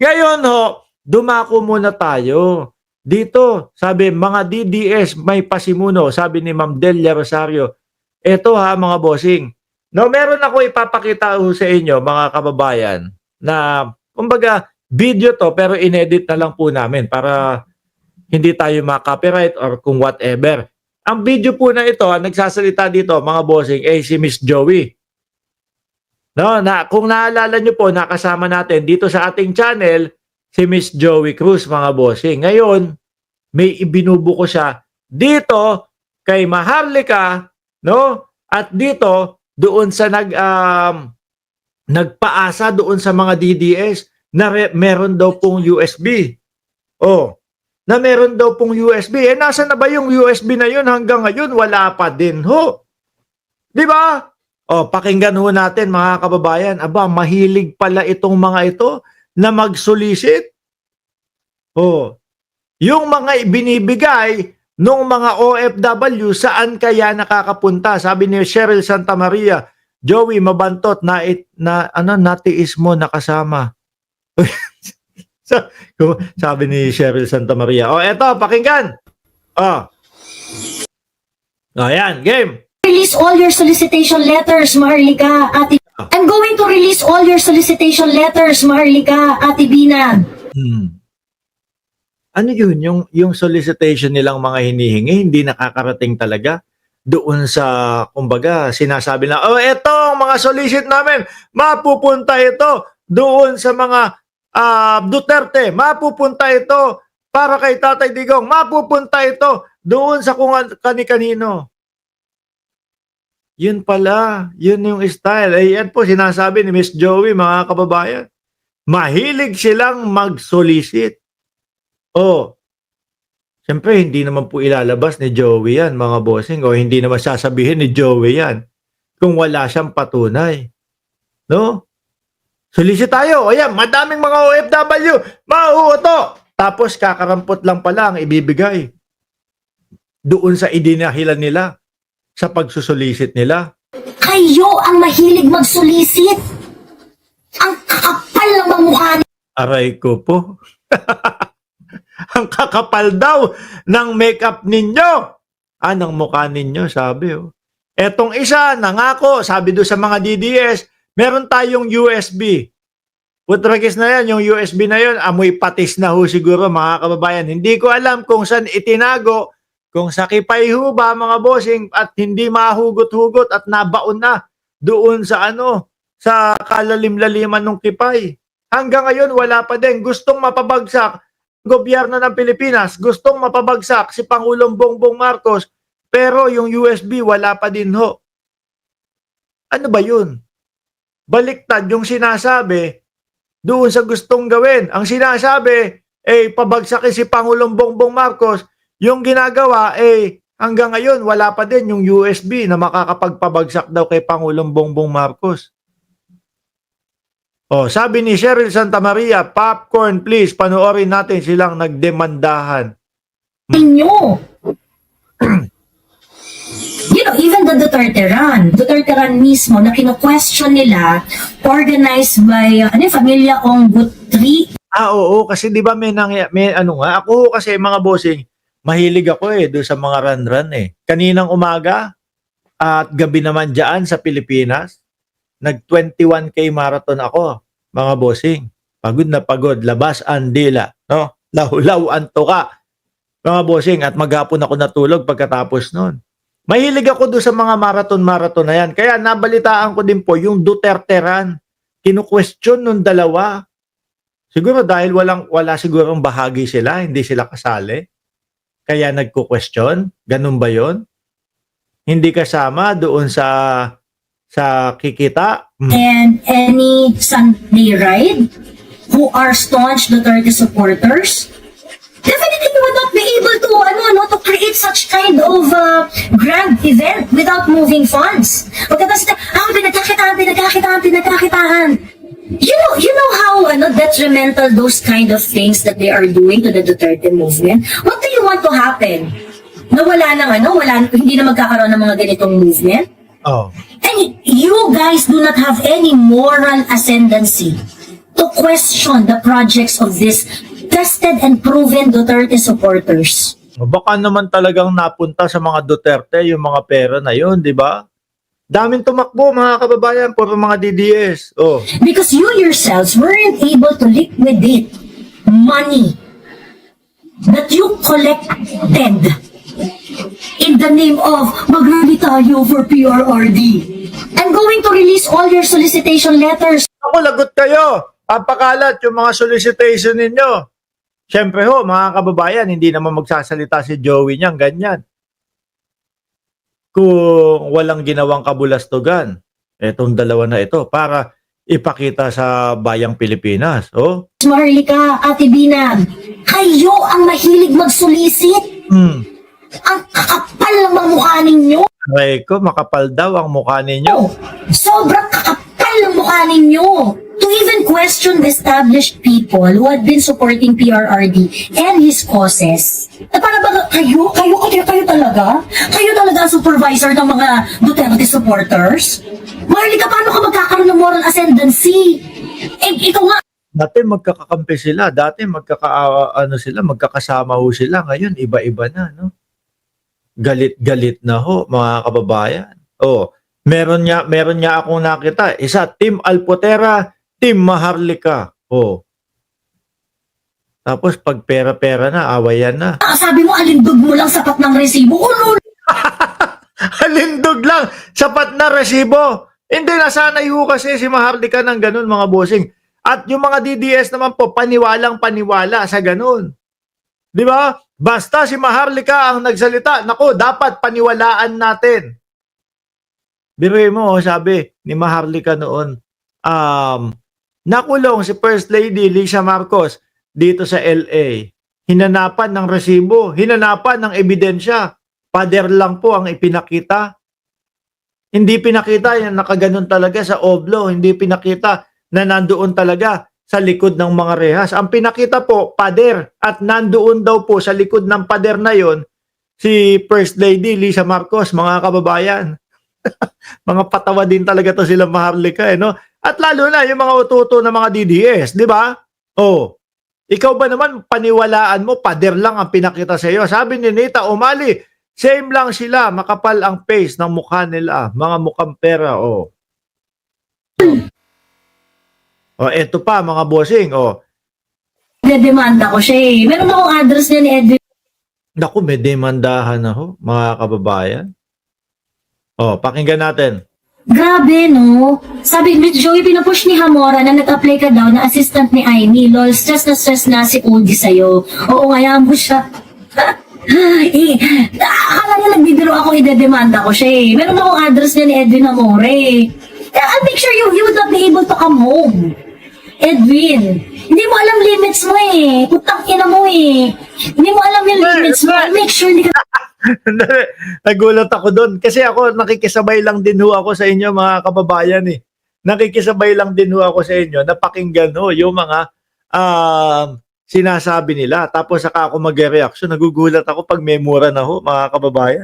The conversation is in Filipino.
Ngayon ho, dumako muna tayo. Dito, sabi, mga DDS may pasimuno, sabi ni Ma'am Delia Rosario. Eto ha, mga bossing. No, meron ako ipapakita ho sa inyo, mga kababayan, na, kumbaga, video to, pero inedit na lang po namin para hindi tayo ma-copyright or kung whatever. Ang video po na ito, ang nagsasalita dito, mga bossing, ay si Miss Joey. No, kung naalala nyo po, nakasama natin dito sa ating channel, si Miss Joey Cruz, mga bossing. Ngayon, may ibinubuko siya dito kay Maharlika, no? At dito, doon sa nagpaasa doon sa mga DDS na meron daw pong USB. Oh, na meron daw pong USB. Eh, nasa na ba yung USB na yun? Hanggang ngayon, wala pa din ho. Di ba? Oh, pakinggan ho natin, mga kababayan. Aba, mahilig pala itong mga ito na mag-solicit. Oh, yung mga ibinibigay ng mga OFW, saan kaya nakakapunta? Sabi ni Cheryl Santa Maria, Joey, mabantot natiis mo nakasama. Sabi ni Cheryl Santa Maria. Oh, eto, pakinggan. Oh. Oh, yan, game. Release all your solicitation letters, Maharlika, Ate. I'm going to release all your solicitation letters, Maharlika, Ate Bina. Ano yun? Yung solicitation nilang mga hinihingi, hindi nakakarating talaga doon sa, kumbaga, sinasabi na, oh, etong mga solicit namin, mapupunta ito doon sa mga Duterte, mapupunta ito para kay Tatay Digong, mapupunta ito doon sa kung kani-kanino. Yun pala, yun yung style. Eh, yan po sinasabi ni Miss Joey, mga kababayan. Mahilig silang mag-solicit. Oh, siyempre, hindi naman po ilalabas ni Joey yan, mga bossing, o hindi naman sasabihin ni Joey yan kung wala siyang patunay. No? Solicit tayo. Ayan, madaming mga OFW. Mauuto. Tapos kakarampot lang pala ang ibibigay doon sa idinahilan nila sa pagsusolicit nila. Kayo ang mahilig mag-solicit. Ang kakapal ng mga mukha niyo. Aray ko po. Ang kakapal daw ng makeup ninyo. Ng mukha ninyo, sabi. Oh. Etong isa, nangako, sabi doon sa mga DDS, meron tayong USB. Putragis na yan, yung USB na yun, amoy patis na ho siguro, mga kababayan. Hindi ko alam kung saan itinago, kung sa kipay ho ba, mga bossing, at hindi mahugot-hugot at nabaon na doon sa sa kalalim-laliman ng kipay. Hanggang ngayon, wala pa din. Gustong mapabagsak gobyerno ng Pilipinas, gustong mapabagsak si Pangulong Bongbong Marcos, pero yung USB wala pa din ho. Ano ba yun? Baliktad yung sinasabi doon sa gustong gawin. Ang sinasabi, pabagsakin si Pangulong Bongbong Marcos, yung ginagawa, hanggang ngayon wala pa din yung USB na makakapagpabagsak daw kay Pangulong Bongbong Marcos. Oh, sabi ni Cheryl Santa Maria, popcorn please, panoorin natin silang nagdemandahan. Inyo. You know, even the Duterte run mismo, na kino-question nila, organized by, Familia Ongutri. Oo, kasi di ba ako kasi mga bossing, mahilig ako doon sa mga run-run Kaninang umaga at gabi naman dyan sa Pilipinas, nag-21K marathon ako, mga bossing. Pagod na pagod, labas ang dila, no? Law-law ang tuka, mga bossing, at maghapon ako natulog pagkatapos nun. Mahilig ako doon sa mga marathon na yan. Kaya nabalitaan ko din po yung Duterte run. Kinu-question nung dalawa. Siguro dahil wala sigurong bahagi sila, hindi sila kasali. Kaya nagko-question. Ganun ba yon? Hindi kasama doon sa kikita. And any Sunday ride who are staunch Duterte supporters, definitely would not be able to to create such kind of grand event without moving funds. Pagkatapos pinagkakitaan. You know how detrimental those kind of things that they are doing to the Duterte movement? What do you want to happen? Na hindi na magkakaroon ng mga ganitong movement? Oh. And you guys do not have any moral ascendancy to question the projects of these tested and proven Duterte supporters. Baka naman talagang napunta sa mga Duterte yung mga pera na yun, di ba? Daming tumakbo, mga kababayan, puro mga DDS. Oh. Because you yourselves weren't able to liquidate money that you collected in the name of magrally tayo for PRRD. I'm going to release all your solicitation letters. Ako, lagot kayo. Papakalat yung mga solicitation ninyo. Siyempre ho, mga kababayan, hindi naman magsasalita si Joey niyang ganyan. Kung walang ginawang kabulastugan, etong dalawa na ito, para ipakita sa bayang Pilipinas. Oh? Marlica, Ate Bina, kayo ang mahilig mag-solicit. Ang kakapal ng mga mukha ninyo. Aray ko, makapal daw ang mukha ninyo. Oh, sobrang kakapal ng mukha ninyo. To even question the established people who had been supporting PRRD and his causes. At para ba kayo talaga? Kayo talaga ang supervisor ng mga Duterte supporters? Marlica, paano ka magkakaroon ng moral ascendancy? Ikaw nga, Dati magkakakampi sila, magkakasama ho sila. Ngayon, iba-iba na, no? Galit-galit na ho, mga kababayan. Oh, meron niya akong nakita. Isa, Team Alpotera, Team Maharlika. Oh. Tapos pag pera-pera na, awayan na. sabi mo alindog mo lang sapat ng resibo. Ulo, Halindog lang, sapat na resibo. Hindi, nasanay ho kasi si Maharlika ng ganun, mga bossing. At yung mga DDS naman po, paniwalang-paniwala sa ganun. Di ba? Basta si Maharlika ang nagsalita, naku, dapat paniwalaan natin. Biruin mo, sabi ni Maharlika noon, nakulong si First Lady Lisa Marcos dito sa LA. Hinanapan ng resibo, hinanapan ng ebidensya. Pader lang po ang ipinakita. Hindi pinakita yan nakaganon talaga sa oblo, hindi pinakita na nandoon talaga sa likod ng mga rehas. Ang pinakita po, pader. At nandoon daw po sa likod ng pader na yon si First Lady Lisa Marcos, mga kababayan. Mga patawa din talaga to sila Maharlika, no? At lalo na yung mga ututo ng mga DDS, di ba? Oh, ikaw ba naman paniwalaan mo, pader lang ang pinakita sa iyo? Sabi ni Nita Umali, same lang sila, makapal ang face ng mukha nila, mga mukhang pera, oh. Oh, eto pa mga bossing, oh. demanda ko siya eh. Meron akong address niya ni Edwin. Naku, may demandahan na ho, mga kababayan. Oh, pakinggan natin. Grabe, no? Sabi, Miss Joey, pinupush ni Hamora na nag-apply ka daw na assistant ni Aimee. Lol, stress na si Udi sa'yo. Oo, kaya mo siya. Akala niya nagbibiro ako, idedemanda ko siya eh. Meron akong address niya ni Edwin Hamore. I'll make sure you would not be able to come home. Edwin, hindi mo alam limits mo eh. Putang ina mo eh. Hindi mo alam yung limits mo. I'll make sure hindi ka... Nagulat ako doon. Kasi ako, nakikisabay lang din ho ako sa inyo, mga kababayan eh. Nakikisabay lang din ho ako sa inyo. Napakinggan ho yung mga sinasabi nila. Tapos saka ako mag-reaction. Nagugulat ako pag may mura na ho, mga kababayan.